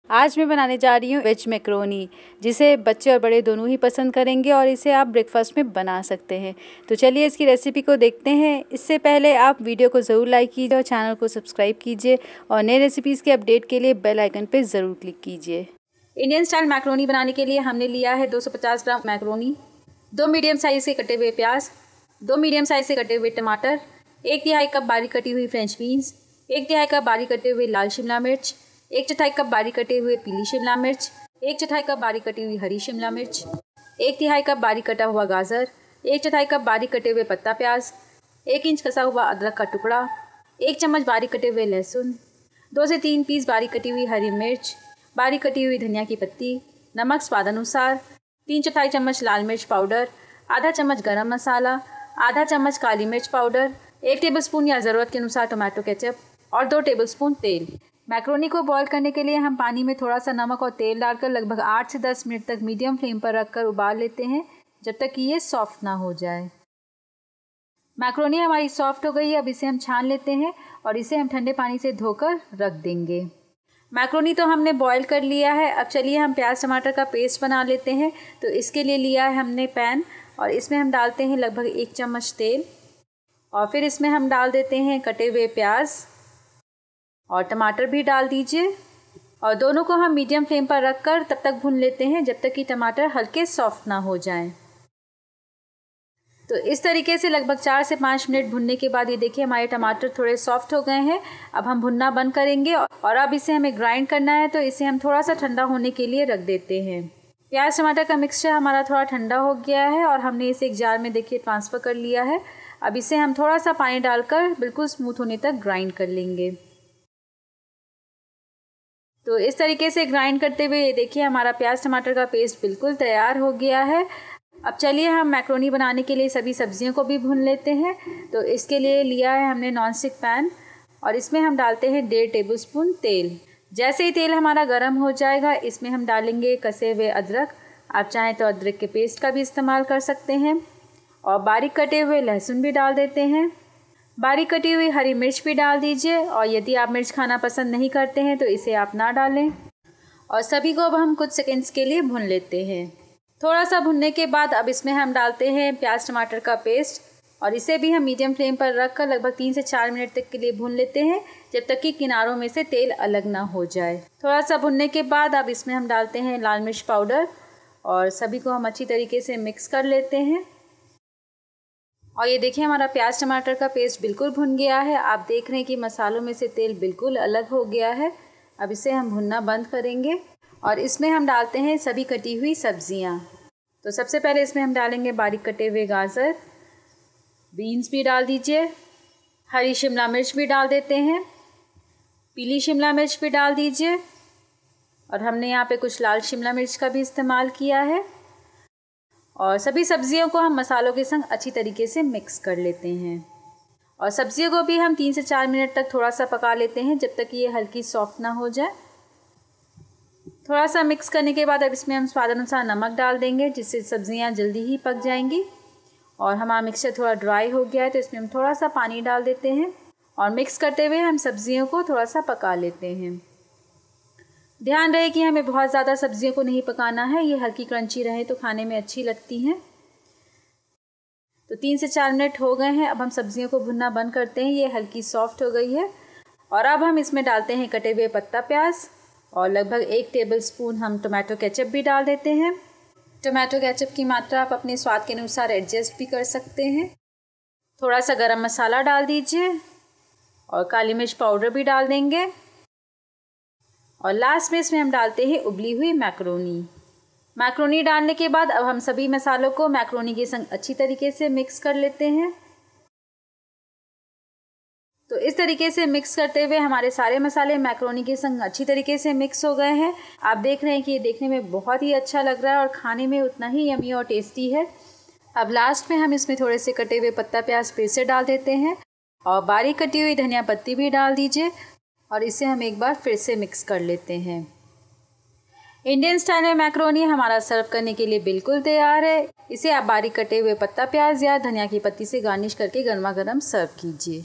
आज मैं बनाने जा रही हूँ वेज मैक्रोनी, जिसे बच्चे और बड़े दोनों ही पसंद करेंगे और इसे आप ब्रेकफास्ट में बना सकते हैं। तो चलिए इसकी रेसिपी को देखते हैं। इससे पहले आप वीडियो को ज़रूर लाइक कीजिए और चैनल को सब्सक्राइब कीजिए और नए रेसिपीज़ के अपडेट के लिए बेल आइकन पर ज़रूर क्लिक कीजिए। इंडियन स्टाइल मैक्रोनी बनाने के लिए हमने लिया है 250 ग्राम मैक्रोनी, 2 मीडियम साइज़ के कटे हुए प्याज, 2 मीडियम साइज़ से कटे हुए टमाटर, 1 तिहाई कप बारीक कटी हुई फ्रेंच बीन्स, 1 तिहाई कप बारीक कटे हुए लाल शिमला मिर्च, 1 चौथाई कप बारीक कटे हुए पीली शिमला मिर्च, 1 चौथाई कप बारीक कटी हुई हरी शिमला मिर्च, 1 तिहाई कप बारीक कटा हुआ गाजर, 1 चौथाई कप बारीक कटे हुए पत्ता प्याज, 1 इंच कसा हुआ अदरक का टुकड़ा, 1 चम्मच बारीक कटे हुए लहसुन, 2 से 3 पीस बारीक कटी हुई हरी मिर्च, बारीक कटी हुई धनिया की पत्ती, नमक स्वाद अनुसार, 3 चौथाई चम्मच लाल मिर्च पाउडर, आधा चम्मच गरम मसाला, आधा चम्मच काली मिर्च पाउडर, 1 टेबलस्पून या ज़रूरत के अनुसार टोमेटो केचप और 2 टेबलस्पून तेल। मैक्रोनी को बॉईल करने के लिए हम पानी में थोड़ा सा नमक और तेल डालकर लगभग 8 से 10 मिनट तक मीडियम फ्लेम पर रखकर उबाल लेते हैं जब तक कि ये सॉफ्ट ना हो जाए। मैक्रोनी हमारी सॉफ्ट हो गई है, अब इसे हम छान लेते हैं और इसे हम ठंडे पानी से धोकर रख देंगे। मैक्रोनी तो हमने बॉईल कर लिया है। अब चलिए हम प्याज टमाटर का पेस्ट बना लेते हैं। तो इसके लिए लिया है हमने पैन और इसमें हम डालते हैं लगभग 1 चम्मच तेल और फिर इसमें हम डाल देते हैं कटे हुए प्याज और टमाटर भी डाल दीजिए और दोनों को हम मीडियम फ्लेम पर रखकर तब तक भून लेते हैं जब तक कि टमाटर हल्के सॉफ्ट ना हो जाएं। तो इस तरीके से लगभग 4 से 5 मिनट भुनने के बाद ये देखिए हमारे टमाटर थोड़े सॉफ्ट हो गए हैं। अब हम भुनना बंद करेंगे और अब इसे हमें ग्राइंड करना है, तो इसे हम थोड़ा सा ठंडा होने के लिए रख देते हैं। प्याज टमाटर का मिक्सचर हमारा थोड़ा ठंडा हो गया है और हमने इसे एक जार में देखिए ट्रांसफ़र कर लिया है। अब इसे हम थोड़ा सा पानी डालकर बिल्कुल स्मूथ होने तक ग्राइंड कर लेंगे। तो इस तरीके से ग्राइंड करते हुए ये देखिए हमारा प्याज टमाटर का पेस्ट बिल्कुल तैयार हो गया है। अब चलिए हम मैक्रोनी बनाने के लिए सभी सब्जियों को भी भून लेते हैं। तो इसके लिए लिया है हमने नॉनस्टिक पैन और इसमें हम डालते हैं 1.5 टेबलस्पून तेल। जैसे ही तेल हमारा गर्म हो जाएगा इसमें हम डालेंगे कसे हुए अदरक, आप चाहें तो अदरक के पेस्ट का भी इस्तेमाल कर सकते हैं और बारीक कटे हुए लहसुन भी डाल देते हैं। बारीक कटी हुई हरी मिर्च भी डाल दीजिए और यदि आप मिर्च खाना पसंद नहीं करते हैं तो इसे आप ना डालें। और सभी को अब हम कुछ सेकंड्स के लिए भून लेते हैं। थोड़ा सा भुनने के बाद अब इसमें हम डालते हैं प्याज टमाटर का पेस्ट और इसे भी हम मीडियम फ्लेम पर रखकर लगभग 3 से 4 मिनट तक के लिए भून लेते हैं जब तक कि किनारों में से तेल अलग ना हो जाए। थोड़ा सा भुनने के बाद अब इसमें हम डालते हैं लाल मिर्च पाउडर और सभी को हम अच्छी तरीके से मिक्स कर लेते हैं। और ये देखिए हमारा प्याज टमाटर का पेस्ट बिल्कुल भुन गया है। आप देख रहे हैं कि मसालों में से तेल बिल्कुल अलग हो गया है। अब इसे हम भुनना बंद करेंगे और इसमें हम डालते हैं सभी कटी हुई सब्जियां। तो सबसे पहले इसमें हम डालेंगे बारीक कटे हुए गाजर, बीन्स भी डाल दीजिए, हरी शिमला मिर्च भी डाल देते हैं, पीली शिमला मिर्च भी डाल दीजिए और हमने यहाँ पे कुछ लाल शिमला मिर्च का भी इस्तेमाल किया है। और सभी सब्जियों को हम मसालों के संग अच्छी तरीके से मिक्स कर लेते हैं और सब्जियों को भी हम 3 से 4 मिनट तक थोड़ा सा पका लेते हैं जब तक कि ये हल्की सॉफ्ट ना हो जाए। थोड़ा सा मिक्स करने के बाद अब इसमें हम स्वाद अनुसार नमक डाल देंगे जिससे सब्जियां जल्दी ही पक जाएंगी। और हमारा मिक्सचर थोड़ा ड्राई हो गया है तो इसमें हम थोड़ा सा पानी डाल देते हैं और मिक्स करते हुए हम सब्जियों को थोड़ा सा पका लेते हैं। ध्यान रहे कि हमें बहुत ज़्यादा सब्जियों को नहीं पकाना है, ये हल्की क्रंची रहे तो खाने में अच्छी लगती हैं। तो 3 से 4 मिनट हो गए हैं। अब हम सब्जियों को भुनना बंद करते हैं, ये हल्की सॉफ्ट हो गई है। और अब हम इसमें डालते हैं कटे हुए पत्ता प्याज और लगभग 1 टेबलस्पून हम टोमेटो केचप भी डाल देते हैं। टोमेटो केचप की मात्रा आप अपने स्वाद के अनुसार एडजस्ट भी कर सकते हैं। थोड़ा सा गरम मसाला डाल दीजिए और काली मिर्च पाउडर भी डाल देंगे और लास्ट में इसमें हम डालते हैं उबली हुई मैक्रोनी। मैक्रोनी डालने के बाद अब हम सभी मसालों को मैक्रोनी के संग अच्छी तरीके से मिक्स कर लेते हैं। तो इस तरीके से मिक्स करते हुए हमारे सारे मसाले मैक्रोनी के संग अच्छी तरीके से मिक्स हो गए हैं। आप देख रहे हैं कि ये देखने में बहुत ही अच्छा लग रहा है और खाने में उतना ही यमी और टेस्टी है। अब लास्ट में हम इसमें थोड़े से कटे हुए पत्ता प्याज फिर से डाल देते हैं और बारीक कटी हुई धनिया पत्ती भी डाल दीजिए और इसे हम एक बार फिर से मिक्स कर लेते हैं। इंडियन स्टाइल में मैक्रोनी हमारा सर्व करने के लिए बिल्कुल तैयार है। इसे आप बारीक कटे हुए पत्ता प्याज या धनिया की पत्ती से गार्निश करके गर्मा गर्म सर्व कीजिए।